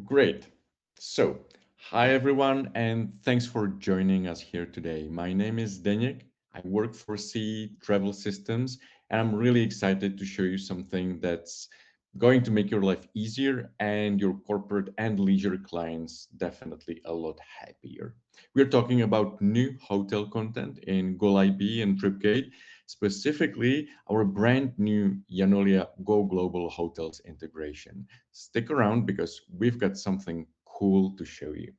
Great. So, hi everyone, and thanks for joining us here today. My name is Denik. I work for CEE Travel Systems, and I'm really excited to show you something that's going to make your life easier and your corporate and leisure clients definitely a lot happier. We're talking about new hotel content in GOL IBE and TripGate, specifically our brand new Yanolja Go Global Hotels integration. Stick around because we've got something cool to show you.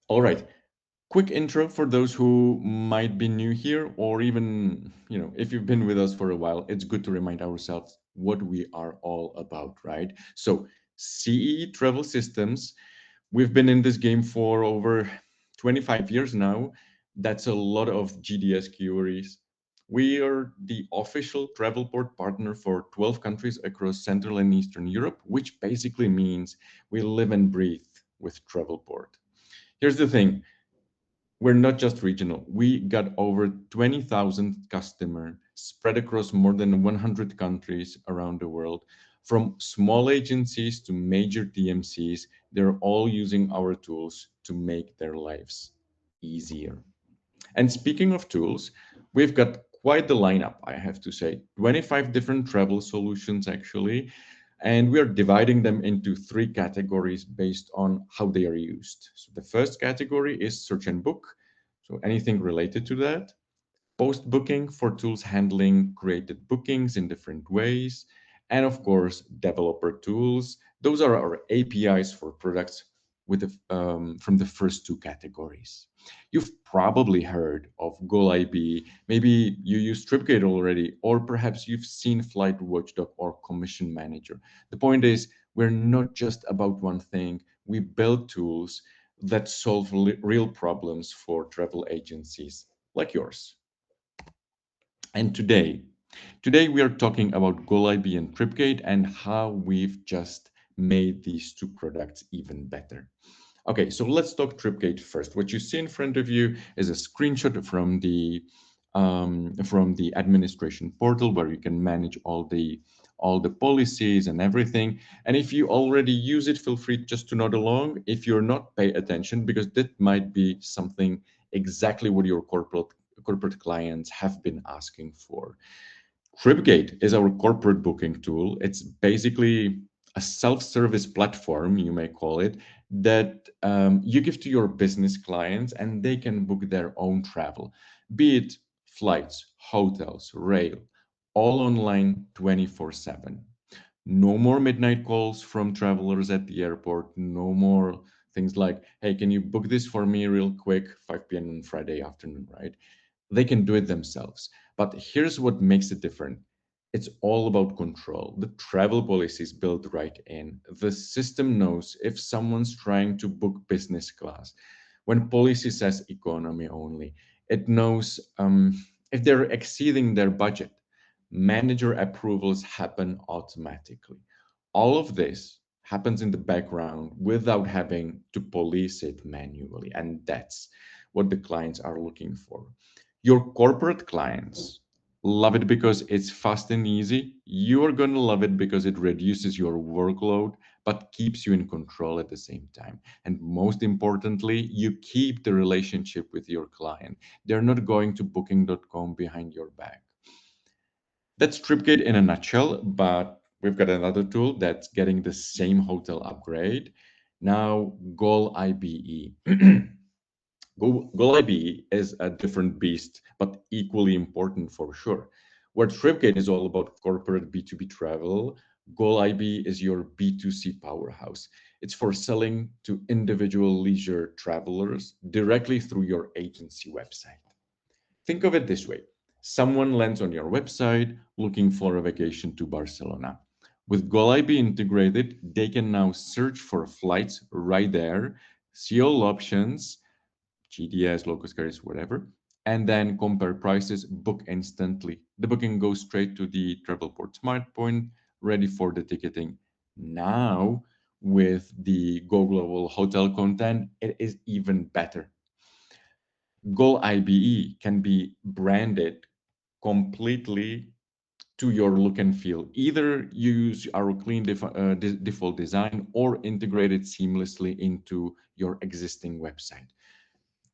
All right, quick intro for those who might be new here, or even, if you've been with us for a while, it's good to remind ourselves what we are all about, right? So, CEE Travel Systems, we've been in this game for over 25 years now. That's a lot of GDS queries. We are the official travel port partner for 12 countries across Central and Eastern Europe, which basically means we live and breathe with Travelport. Here's the thing, we're not just regional. We got over 20,000 customers spread across more than 100 countries around the world. From small agencies to major TMCs, they're all using our tools to make their lives easier. And speaking of tools, we've got quite the lineup, I have to say. 25 different travel solutions, actually. And we are dividing them into three categories based on how they are used. So the first category is search and book. So anything related to that. Post booking for tools handling created bookings in different ways. And of course, developer tools. Those are our APIs for products from the first two categories. You've probably heard of GOL IB. Maybe you use TripGate already, or perhaps you've seen Flight Watchdog or Commission Manager. The point is, we're not just about one thing. We build tools that solve real problems for travel agencies like yours. And today we are talking about GOL IB and TripGate and how we've just made these two products even better. Okay, so let's talk TripGate first. What you see in front of you is a screenshot from the administration portal where you can manage all the policies and everything. And if you already use it, feel free just to nod along. If you're not, pay attention because that might be something exactly what your corporate clients have been asking for. TripGate is our corporate booking tool. It's basically a self-service platform, you may call it, that you give to your business clients and they can book their own travel, be it flights, hotels, rail, all online 24/7. No more midnight calls from travelers at the airport. No more things like, hey, can you book this for me real quick, 5 p.m. on Friday afternoon, right? They can do it themselves. But here's what makes it different. It's all about control. The travel policy is built right in. The system knows if someone's trying to book business class. When policy says economy only, it knows if they're exceeding their budget. Manager approvals happen automatically. All of this happens in the background without having to police it manually. And that's what the clients are looking for. Your corporate clients love it because it's fast and easy. You are going to love it because it reduces your workload, but keeps you in control at the same time. And most importantly, you keep the relationship with your client. They're not going to booking.com behind your back. That's TripGate in a nutshell, but we've got another tool that's getting the same hotel upgrade. Now, GOL IBE. GOL IBE is a different beast, but equally important for sure. Where TripGate is all about corporate B2B travel, GOL IBE is your B2C powerhouse. It's for selling to individual leisure travelers directly through your agency website. Think of it this way. Someone lands on your website looking for a vacation to Barcelona. With GoLIB integrated, they can now search for flights right there, see all options, GDS, low cost carriers, whatever, and then compare prices, book instantly. The booking goes straight to the Travelport Smart Point, ready for the ticketing. Now, with the Go Global Hotel content, it is even better. GOL IBE can be branded completely to your look and feel. Either use our clean default design or integrate it seamlessly into your existing website.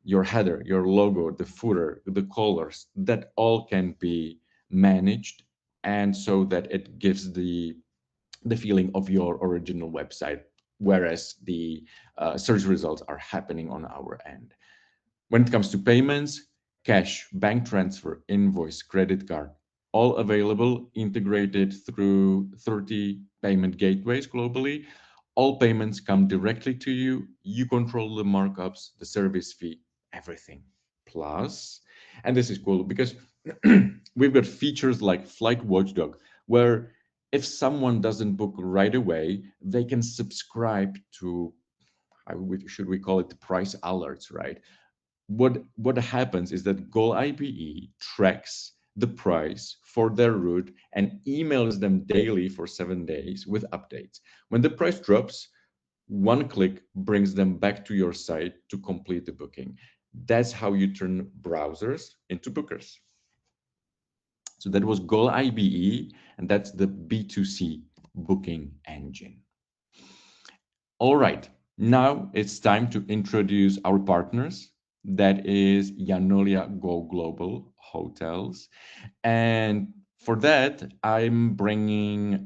Your header, your logo, the footer, the colors, that all can be managed, and so that it gives the feeling of your original website, whereas the search results are happening on our end. When it comes to payments, cash, bank transfer, invoice, credit card, all available, integrated through 30 payment gateways globally. All payments come directly to you. You control the markups, the service fee, everything. Plus, and this is cool because we've got features like Flight Watchdog, where if someone doesn't book right away, they can subscribe to, should we call it, the price alerts, right? What happens is that GOL IBE tracks the price for their route and emails them daily for 7 days with updates. When the price drops, one click brings them back to your site to complete the booking. That's how you turn browsers into bookers. So that was GOL IBE, and that's the B2C booking engine. All right, now it's time to introduce our partners. That is Yanolja Go Global Hotels, and for that, I'm bringing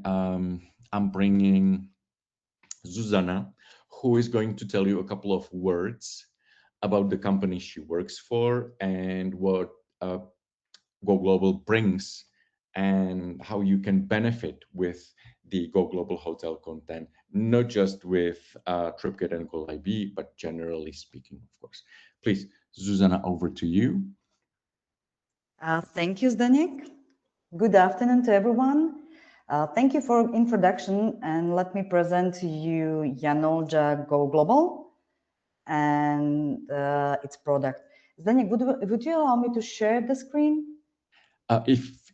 Zuzana, who is going to tell you a couple of words about the company she works for and what Go Global brings and how you can benefit with the Go Global Hotel content, not just with TripGate and GOL IB, but generally speaking, of course. Please, Zuzana, over to you. Thank you, Zdeněk. Good afternoon to everyone. Thank you for introduction, and let me present to you Yanolja Go Global and its product. Zdeněk, would you allow me to share the screen?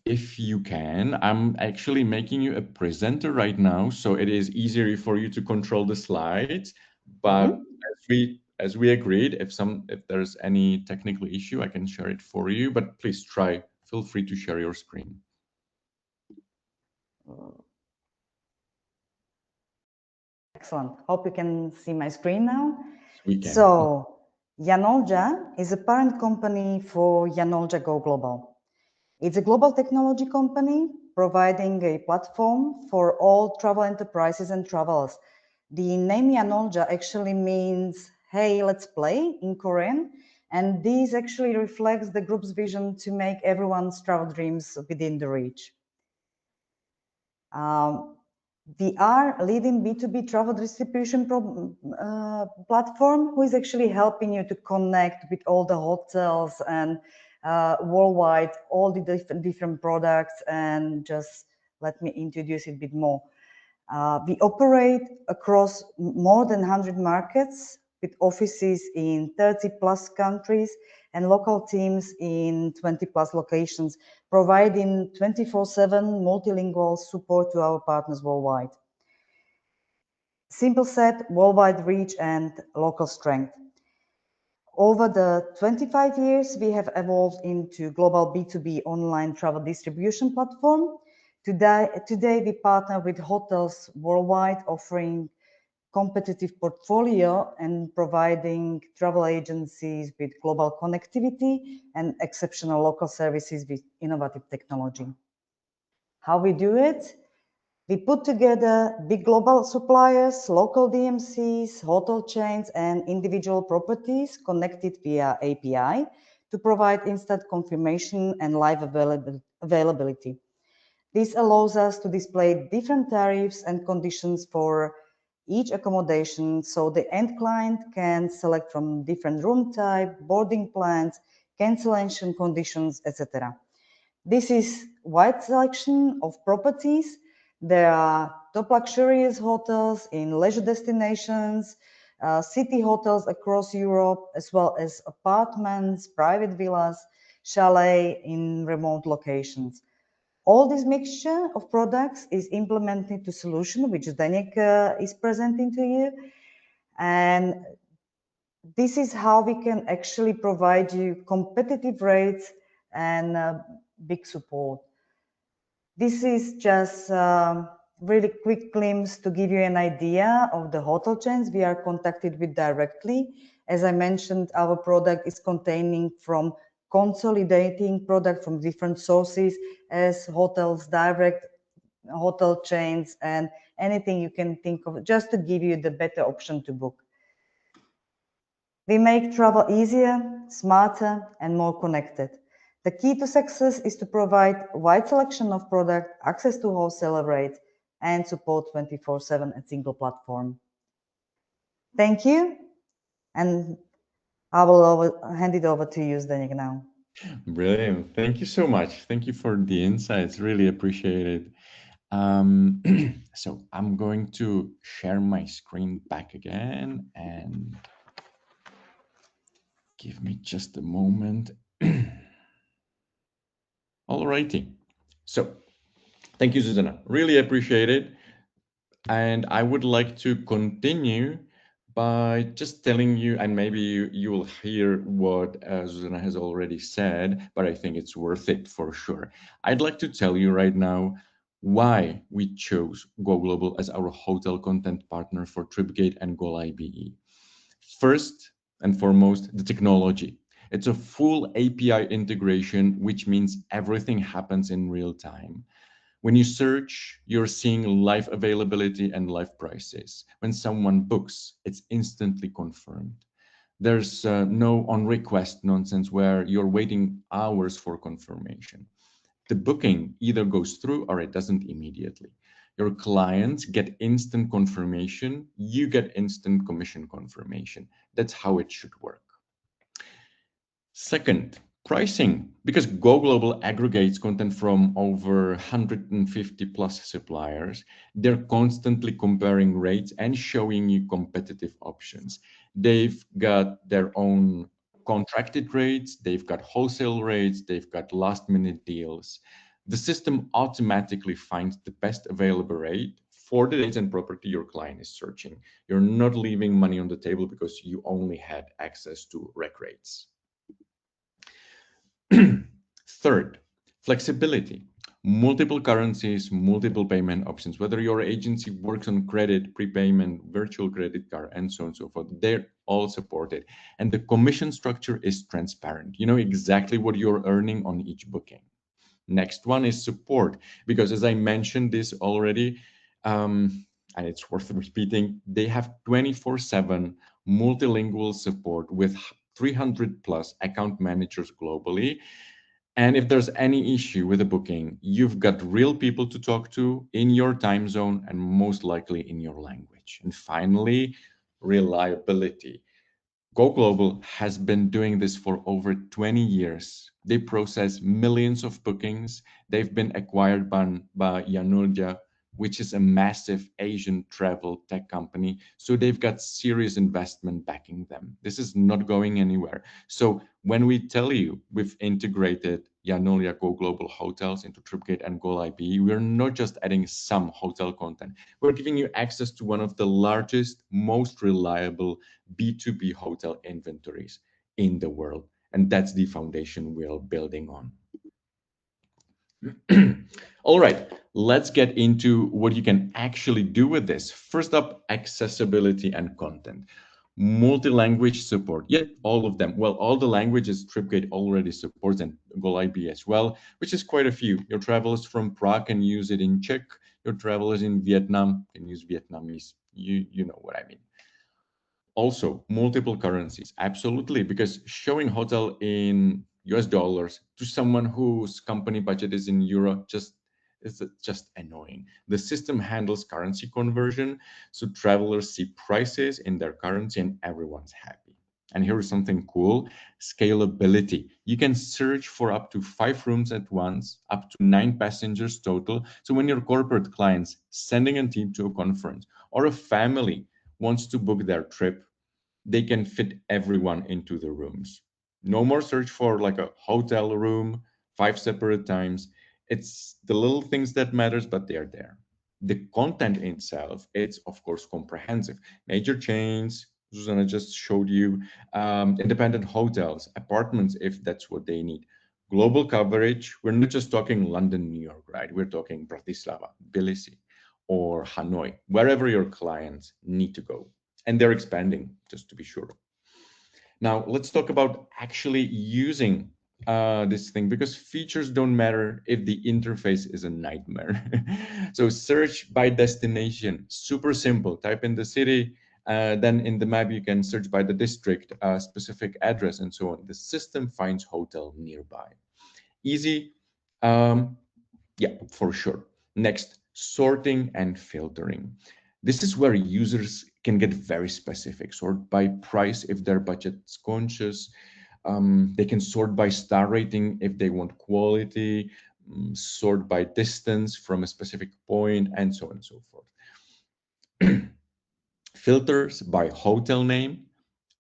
If you can, I'm actually making you a presenter right now, so it is easier for you to control the slides. But as we agreed, if there's any technical issue, I can share it for you. But please try. Feel free to share your screen. Excellent. Hope you can see my screen now. We can. So, Yanolja is a parent company for Yanolja Go Global. It's a global technology company providing a platform for all travel enterprises and travelers. The name Yanolja actually means, hey, let's play in Korean. And this actually reflects the group's vision to make everyone's travel dreams within the reach. We are a leading B2B travel distribution platform who is actually helping you to connect with all the hotels and worldwide, all the different products, and just let me introduce it a bit more. We operate across more than 100 markets with offices in 30 plus countries and local teams in 20 plus locations, providing 24/7 multilingual support to our partners worldwide. Simple said, worldwide reach and local strength. Over the 25 years, we have evolved into global B2B online travel distribution platform. Today we partner with hotels worldwide, offering competitive portfolio and providing travel agencies with global connectivity and exceptional local services with innovative technology. How we do it? We put together big global suppliers, local DMCs, hotel chains, and individual properties connected via API to provide instant confirmation and live availability. This allows us to display different tariffs and conditions for each accommodation, so the end client can select from different room type, boarding plans, cancellation conditions, etc. This is wide selection of properties. There are top luxurious hotels in leisure destinations, city hotels across Europe, as well as apartments, private villas, chalet in remote locations. All this mixture of products is implemented to solution, which Zdeněk is presenting to you. And this is how we can actually provide you competitive rates and big support. This is just really quick glimpse to give you an idea of the hotel chains we are contacted with directly. As I mentioned, our product is containing from consolidating product from different sources as hotels direct, hotel chains, and anything you can think of, just to give you the better option to book. We make travel easier, smarter, and more connected. The key to success is to provide a wide selection of product, access to wholesaler rates, and support 24/7 at single platform. Thank you, and I will hand it over to you, Zdeněk, now. Brilliant. Thank you so much. Thank you for the insights. Really appreciate it. So I'm going to share my screen back again and give me just a moment. Alrighty. So thank you, Susanna. Really appreciate it. And I would like to continue by just telling you, and maybe you will hear what Susanna has already said, but I think it's worth it for sure. I'd like to tell you right now why we chose Go Global as our hotel content partner for TripGate and GOL IBE. First and foremost, the technology. It's a full API integration, which means everything happens in real time. When you search, you're seeing live availability and live prices. When someone books, it's instantly confirmed. There's no on request nonsense where you're waiting hours for confirmation. The booking either goes through or it doesn't immediately. Your clients get instant confirmation, you get instant commission confirmation. That's how it should work. Second, pricing, because Go Global aggregates content from over 150 plus suppliers, they're constantly comparing rates and showing you competitive options. They've got their own contracted rates, they've got wholesale rates, they've got last minute deals. The system automatically finds the best available rate for the dates and property your client is searching. You're not leaving money on the table because you only had access to rec rates. Third, flexibility. Multiple currencies, multiple payment options, whether your agency works on credit, prepayment, virtual credit card, and so on and so forth, they're all supported. And the commission structure is transparent. You know exactly what you're earning on each booking. Next one is support, because as I mentioned this already, and it's worth repeating, they have 24/7 multilingual support with 300 plus account managers globally. And if there's any issue with a booking, you've got real people to talk to in your time zone and most likely in your language. And finally, reliability. Go Global has been doing this for over 20 years. They process millions of bookings. They've been acquired by Yanolja, which is a massive Asian travel tech company. So they've got serious investment backing them. This is not going anywhere. So when we tell you we've integrated Yanolja Go Global Hotels into TripGate and GOL IBE, we're not just adding some hotel content. We're giving you access to one of the largest, most reliable B2B hotel inventories in the world. And that's the foundation we're building on. All right, let's get into what you can actually do with this. First up, accessibility and content. Multi-language support, yet all of them. Well, all the languages TripGate already supports and GOL IBE as well, which is quite a few. Your travelers from Prague can use it in Czech. Your travelers in Vietnam can use Vietnamese. You know what I mean. Also, multiple currencies, absolutely, because showing hotel in US dollars to someone whose company budget is in euro just annoying. The system handles currency conversion, so travelers see prices in their currency and everyone's happy. And here is something cool, scalability. You can search for up to 5 rooms at once, up to 9 passengers total. So when your corporate clients sending a team to a conference or a family wants to book their trip, they can fit everyone into the rooms. No more search for like a hotel room, 5 separate times. It's the little things that matters, but they're there. The content itself, it's of course comprehensive. Major chains, Susanna just showed you, independent hotels, apartments if that's what they need. Global coverage, we're not just talking London, New York, right? We're talking Bratislava, Tbilisi, or Hanoi, wherever your clients need to go. And they're expanding, just to be sure. Now, let's talk about actually using this thing, because features don't matter if the interface is a nightmare. So search by destination, super simple. Type in the city, then in the map you can search by the district, specific address, and so on. The system finds hotel nearby. Easy, um, yeah, for sure. Next, sorting and filtering. This is where users can get very specific. Sort by price if their budget's conscious. They can sort by star rating if they want quality, sort by distance from a specific point, and so on and so forth. Filters by hotel name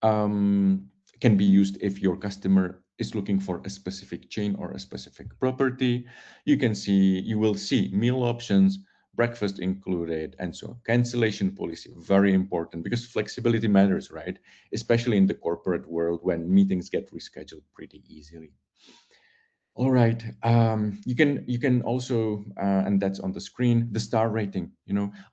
um, can be used if your customer is looking for a specific chain or a specific property. You will see meal options, breakfast included, and so on. Cancellation policy, very important because flexibility matters, right? Especially in the corporate world when meetings get rescheduled pretty easily. All right. You can also, and that's on the screen, the star rating.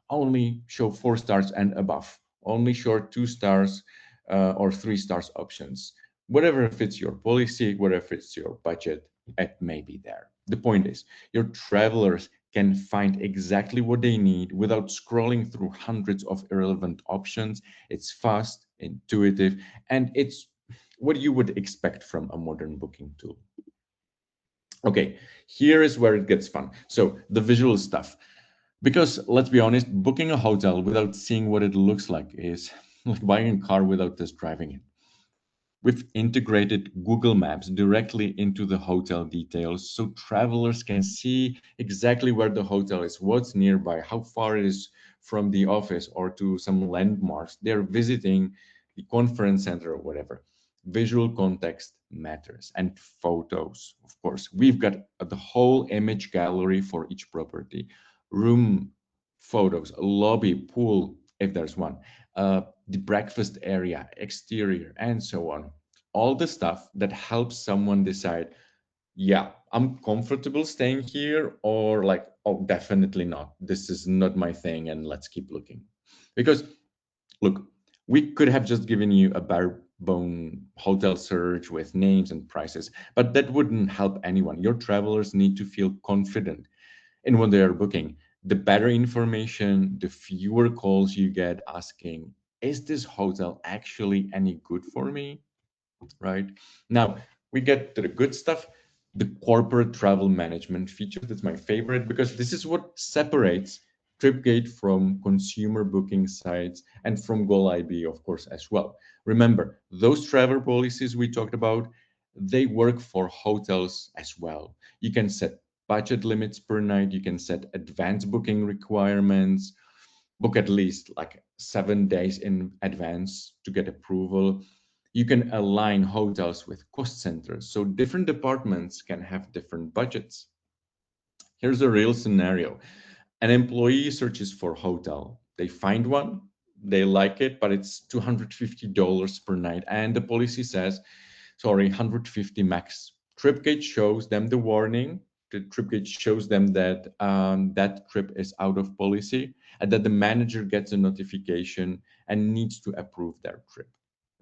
Only show 4 stars and above. Only show 2 stars or 3 stars options. Whatever fits your policy, whatever fits your budget, it may be there. The point is, your travelers can find exactly what they need without scrolling through hundreds of irrelevant options. It's fast, intuitive, and it's what you would expect from a modern booking tool. Okay, here is where it gets fun. So the visual stuff. Because let's be honest, booking a hotel without seeing what it looks like is like buying a car without test driving it. We've integrated Google Maps directly into the hotel details so travelers can see exactly where the hotel is, what's nearby, how far it is from the office or to some landmarks they're visiting, the conference center or whatever. Visual context matters, and photos, of course. We've got the whole image gallery for each property, room photos, lobby, pool, if there's one, the breakfast area, exterior, and so on. All the stuff that helps someone decide, yeah, I'm comfortable staying here, or like, oh, definitely not. This is not my thing, and let's keep looking. Because, look, we could have just given you a bare bone hotel search with names and prices, but that wouldn't help anyone. Your travelers need to feel confident in what they are booking. The better information, the fewer calls you get asking, is this hotel actually any good for me? Right? Now, we get to the good stuff, the corporate travel management feature. That's my favorite because this is what separates TripGate from consumer booking sites and from GOL IBE, of course, as well. Remember, those travel policies we talked about, they work for hotels as well. You can set budget limits per night, you can set advanced booking requirements, book at least like 7 days in advance to get approval. You can align hotels with cost centers, so different departments can have different budgets. Here's a real scenario. An employee searches for hotel. They find one, they like it, but it's $250 per night. And the policy says, sorry, 150 max. TripGate shows them the warning. The TripGate shows them that that trip is out of policy and that the manager gets a notification and needs to approve their trip.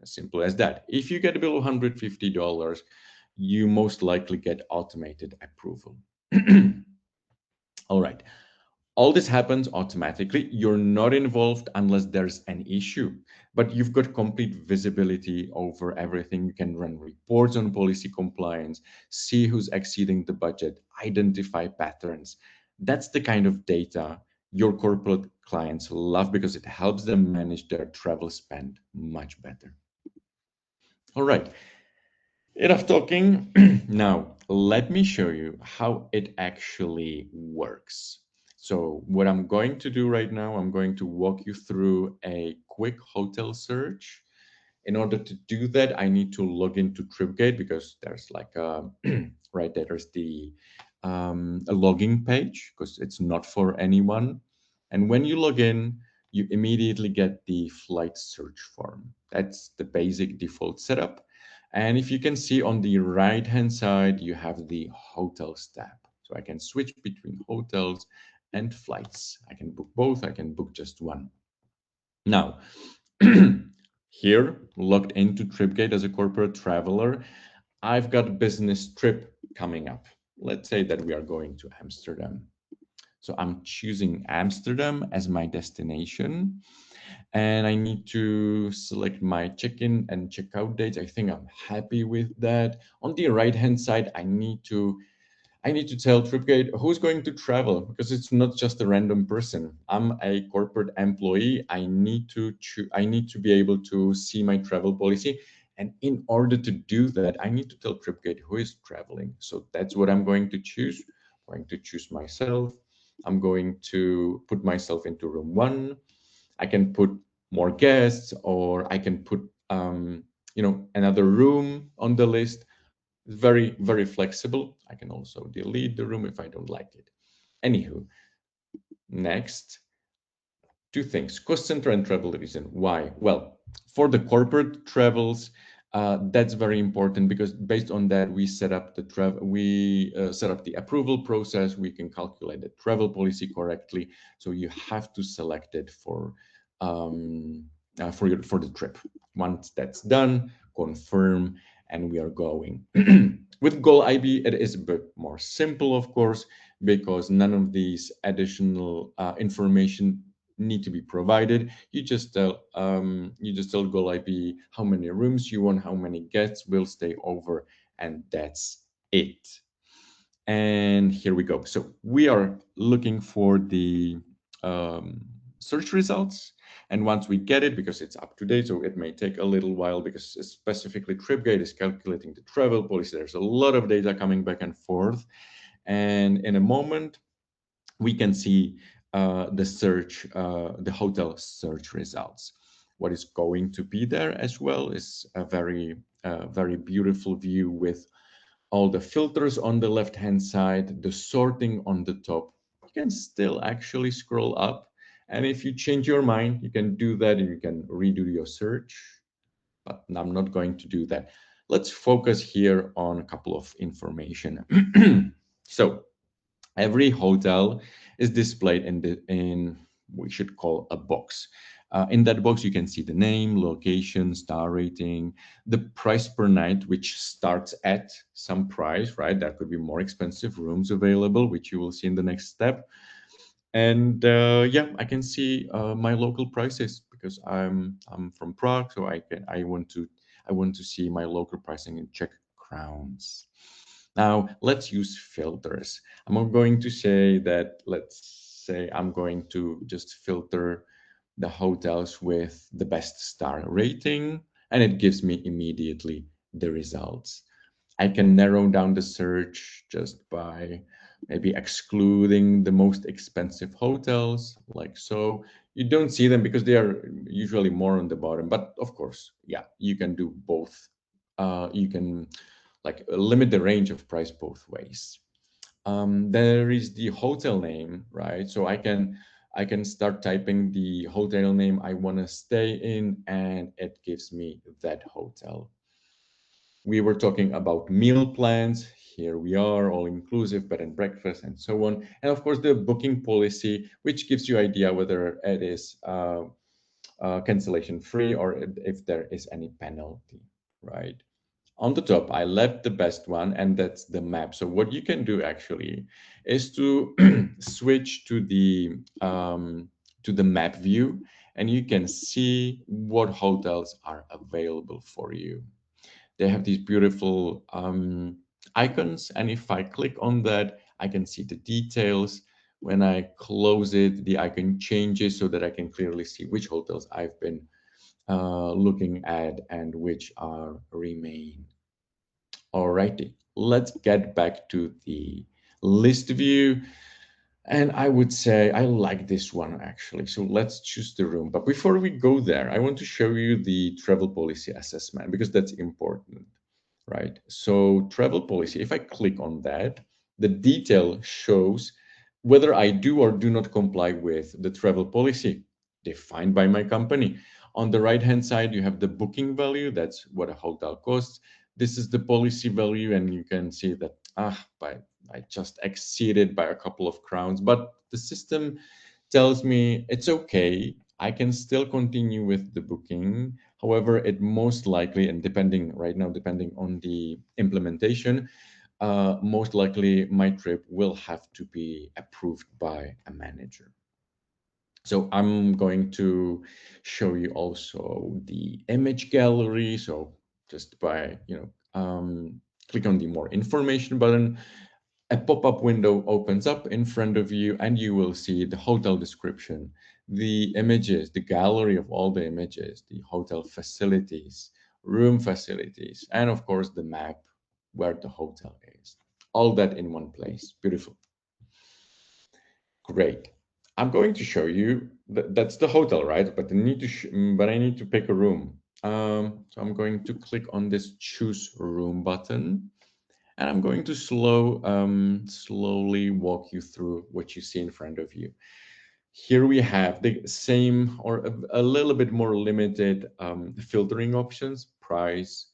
As simple as that. If you get below $150, you most likely get automated approval. All right. All this happens automatically. You're not involved unless there's an issue, but you've got complete visibility over everything. You can run reports on policy compliance, see who's exceeding the budget, identify patterns. That's the kind of data your corporate clients love because it helps them manage their travel spend much better. All right. Enough talking. Now, let me show you how it actually works. So what I'm going to do right now, I'm going to walk you through a quick hotel search. In order to do that, I need to log into TripGate because there's like a, right there's the a logging page because it's not for anyone. And when you log in, you immediately get the flight search form. That's the basic default setup. And if you can see on the right hand side, you have the hotels tab. So I can switch between hotels and flights. I can book both, I can book just one. Now, here, logged into TripGate as a corporate traveler, I've got a business trip coming up. Let's say that we are going to Amsterdam. So I'm choosing Amsterdam as my destination, and I need to select my check-in and check-out dates. I think I'm happy with that. On the right-hand side, I need to tell TripGate who's going to travel, because it's not just a random person. I'm a corporate employee. I need to be able to see my travel policy. And in order to do that, I need to tell TripGate who is traveling. So that's what I'm going to choose. I'm going to choose myself. I'm going to put myself into room one. I can put more guests, or I can put another room on the list. Very, very flexible. I can also delete the room if I don't like it. Anywho, next, two things: cost center and travel reason. Why? Well, for the corporate travels, that's very important, because based on that we set up the set up the approval process. We can calculate the travel policy correctly. So you have to select it for the trip. Once that's done, confirm, and we are going. With GOL IBE, it is a bit more simple, of course, because none of these additional information need to be provided. You just tell GOL IBE how many rooms you want, how many guests will stay over, and that's it. And here we go. So we are looking for the um, search results. And once we get it, because it's up to date, so it may take a little while, because specifically TripGate is calculating the travel policy. There's a lot of data coming back and forth. And in a moment, we can see the hotel search results. What is going to be there as well is a very beautiful view with all the filters on the left hand side, the sorting on the top. You can still actually scroll up, and if you change your mind, you can do that and you can redo your search, but I'm not going to do that. Let's focus here on a couple of information. So every hotel is displayed in we should call a box. In that box, you can see the name, location, star rating, the price per night, which starts at some price, right? There could be more expensive rooms available, which you will see in the next step. And yeah, I can see my local prices, because I'm from Prague, so I want to see my local pricing in Czech crowns. Now let's use filters. I'm going to say that, let's say I'm going to just filter the hotels with the best star rating, and it gives me immediately the results. I can narrow down the search just by maybe excluding the most expensive hotels, like so. You don't see them because they are usually more on the bottom, but of course, yeah, you can do both. You can like limit the range of price both ways. There is the hotel name, right? So I can start typing the hotel name I want to stay in, and it gives me that hotel. We were talking about meal plans. Here we are, all inclusive, bed and breakfast, and so on. And of course, the booking policy, which gives you idea whether it is cancellation free, or if there is any penalty, right? On the top, I left the best one, and that's the map. So what you can do actually is to switch to the map view, and you can see what hotels are available for you. They have these beautiful icons, and if I click on that, I can see the details. When I close it, the icon changes so that I can clearly see which hotels I've been looking at and which are remain. Alrighty, let's get back to the list view. And I would say I like this one actually. So let's choose the room. But before we go there, I want to show you the travel policy assessment, because that's important, right? So travel policy, if I click on that, the detail shows whether I do or do not comply with the travel policy defined by my company. On the right hand side, you have the booking value. That's what a hotel costs. This is the policy value, and you can see that I just exceeded by a couple of crowns, but the system tells me it's okay. I can still continue with the booking. However, it most likely, and depending right now, depending on the implementation, most likely my trip will have to be approved by a manager. So I'm going to show you also the image gallery. So just by, click on the more information button, a pop-up window opens up in front of you and you will see the hotel description, the images, the gallery of all the images, the hotel facilities, room facilities, and of course the map where the hotel is. All that in one place. Beautiful. Great. I'm going to show you that's the hotel, right? But I need to pick a room. So I'm going to click on this choose room button, and I'm going to slowly walk you through what you see in front of you. Here we have the same or a little bit more limited filtering options: price,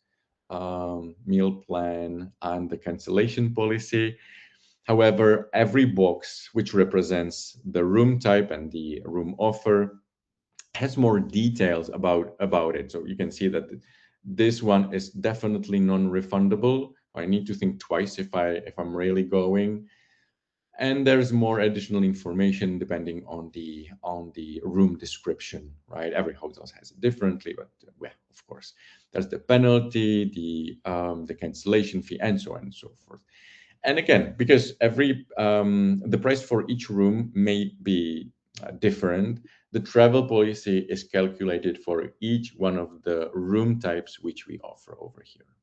meal plan, and the cancellation policy. However, every box which represents the room type and the room offer has more details about it. So you can see that this one is definitely non-refundable. I need to think twice if I'm really going. And there's more additional information depending on the room description, right? Every hotel has it differently, but well, of course, there's the penalty, the cancellation fee, and so on and so forth. And again, because the price for each room may be different, the travel policy is calculated for each one of the room types which we offer over here.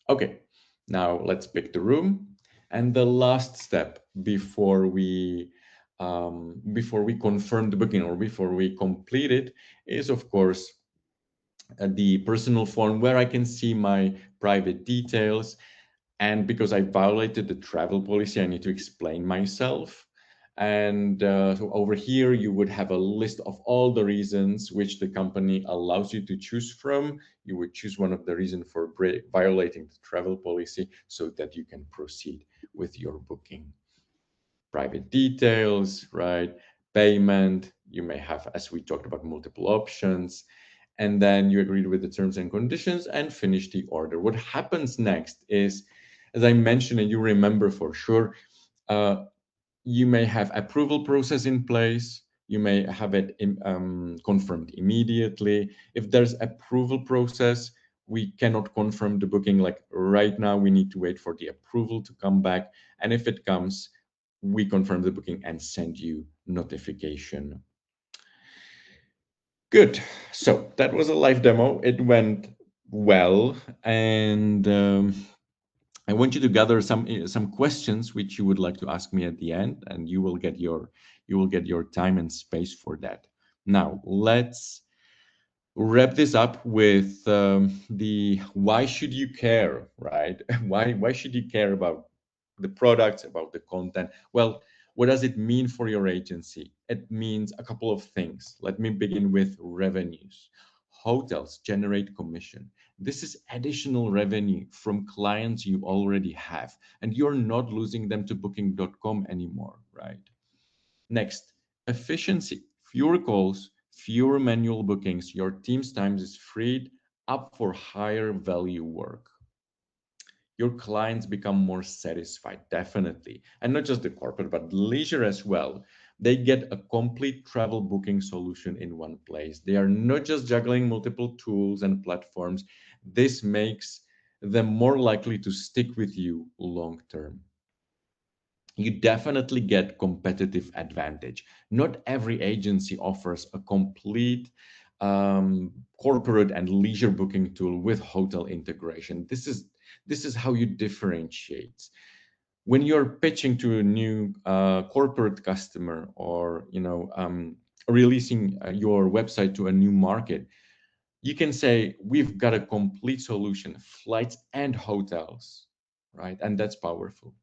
Okay, now let's pick the room. And the last step before we confirm the booking or before we complete it is, of course, the personal form where I can see my private details. And because I violated the travel policy, I need to explain myself. And so over here, you would have a list of all the reasons which the company allows you to choose from. You would choose one of the reasons for violating the travel policy so that you can proceed with your booking. Private details, right? Payment. You may have, as we talked about, multiple options. And then you agreed with the terms and conditions and finish the order. What happens next is, as I mentioned, and you remember for sure, you may have approval process in place. You may have it confirmed immediately. If there's approval process, we cannot confirm the booking like right now. We need to wait for the approval to come back. And if it comes, we confirm the booking and send you notification. Good. So that was a live demo. It went well, and I want you to gather some questions which you would like to ask me at the end, and you will get your time and space for that. Now let's wrap this up with the why should you care, right? Why should you care about the products, about the content? Well, what does it mean for your agency? It means a couple of things. Let me begin with revenues. Hotels generate commission. This is additional revenue from clients you already have, and you're not losing them to booking.com anymore, right? Next, efficiency. Fewer calls, fewer manual bookings. Your team's time is freed up for higher value work. Your clients become more satisfied, definitely. And not just the corporate, but leisure as well. They get a complete travel booking solution in one place. They are not just juggling multiple tools and platforms. This makes them more likely to stick with you long term. You definitely get competitive advantage. Not every agency offers a complete corporate and leisure booking tool with hotel integration. This is how you differentiate. When you're pitching to a new corporate customer, or releasing your website to a new market, you can say we've got a complete solution, flights and hotels, right? And that's powerful.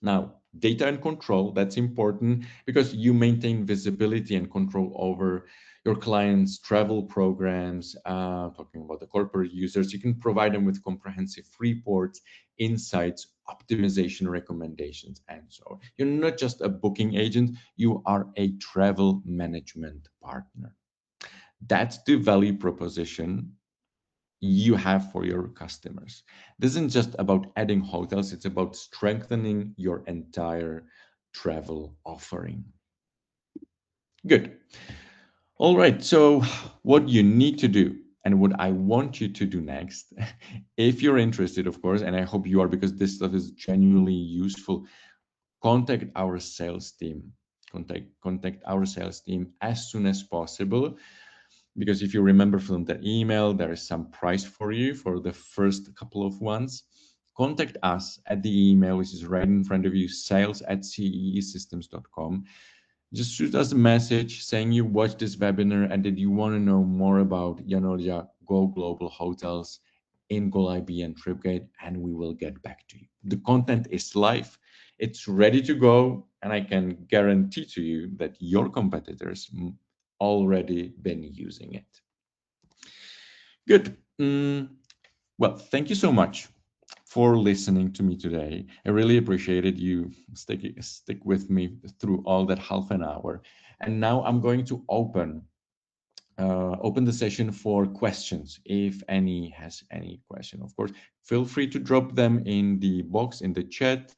Now, Data and control, that's important because you maintain visibility and control over your clients' travel programs. Talking about the corporate users, you can provide them with comprehensive reports, insights, optimization recommendations, and so on. You're not just a booking agent, you are a travel management partner. That's the value proposition you have for your customers. This isn't just about adding hotels, it's about strengthening your entire travel offering. Good. All right. So, what you need to do and what I want you to do next, if you're interested, of course, and I hope you are because this stuff is genuinely useful, contact our sales team. Contact our sales team as soon as possible, because if you remember from the email, there is some price for you for the first couple of ones. Contact us at the email, which is right in front of you, sales@ceesystems.com. Just shoot us a message saying you watched this webinar and that you want to know more about Yanolja Go Global Hotels in GOL IBE and TripGate, and we will get back to you. The content is live, it's ready to go, and I can guarantee to you that your competitors already been using it. Good. Well, thank you so much for listening to me today. I really appreciated you stick with me through all that half an hour. And now I'm going to open the session for questions. If any has any question, of course, feel free to drop them in the box in the chat,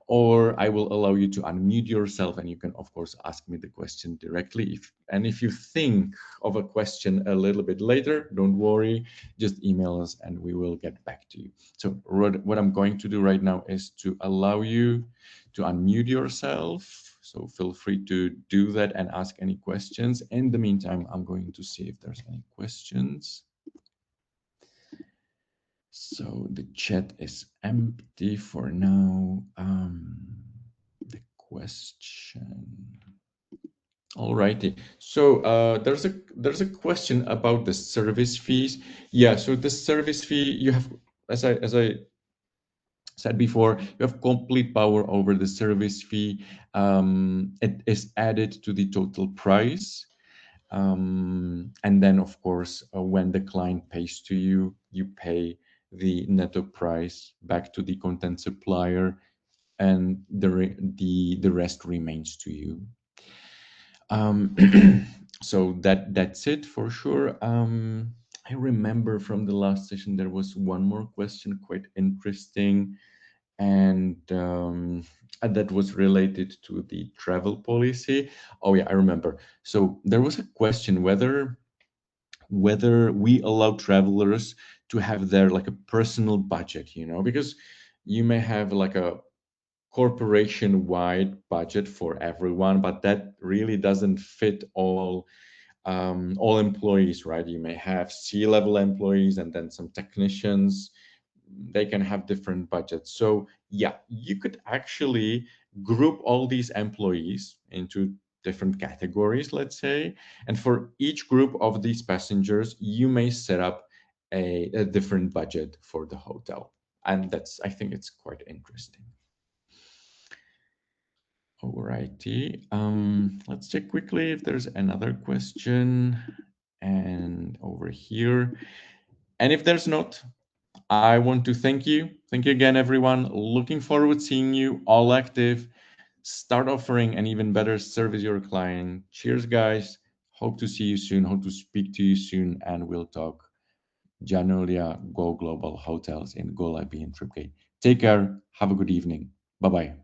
or I will allow you to unmute yourself and you can, of course, ask me the question directly. If you think of a question a little bit later, don't worry, just email us and we will get back to you. So what I'm going to do right now is to allow you to unmute yourself. So feel free to do that and ask any questions. In the meantime, I'm going to see if there's any questions. So the chat is empty for now. The question. All righty. So there's a question about the service fees. Yeah. So the service fee, you have, as I said before, you have complete power over the service fee. It is added to the total price. And then, of course, when the client pays to you, you pay the netto price back to the content supplier, and the rest remains to you. So that's it for sure. I remember from the last session there was one more question, quite interesting, and that was related to the travel policy. Oh yeah, I remember. So there was a question whether we allow travelers to have their like a personal budget, because you may have like a corporation-wide budget for everyone, but that really doesn't fit all employees, right? You may have C-level employees and then some technicians. They can have different budgets. So yeah, you could actually group all these employees into different categories, let's say, and for each group of these passengers, you may set up a different budget for the hotel. And I think it's quite interesting. Alrighty, let's check quickly if there's another question. And over here, and if there's not, I want to thank you. Thank you again, everyone. Looking forward to seeing you all active. Start offering an even better service your client. Cheers, guys. Hope to see you soon. Hope to speak to you soon. And we'll talk Yanolja Go Global Hotels in GOL IBE and TripGate. Take care. Have a good evening. Bye-bye.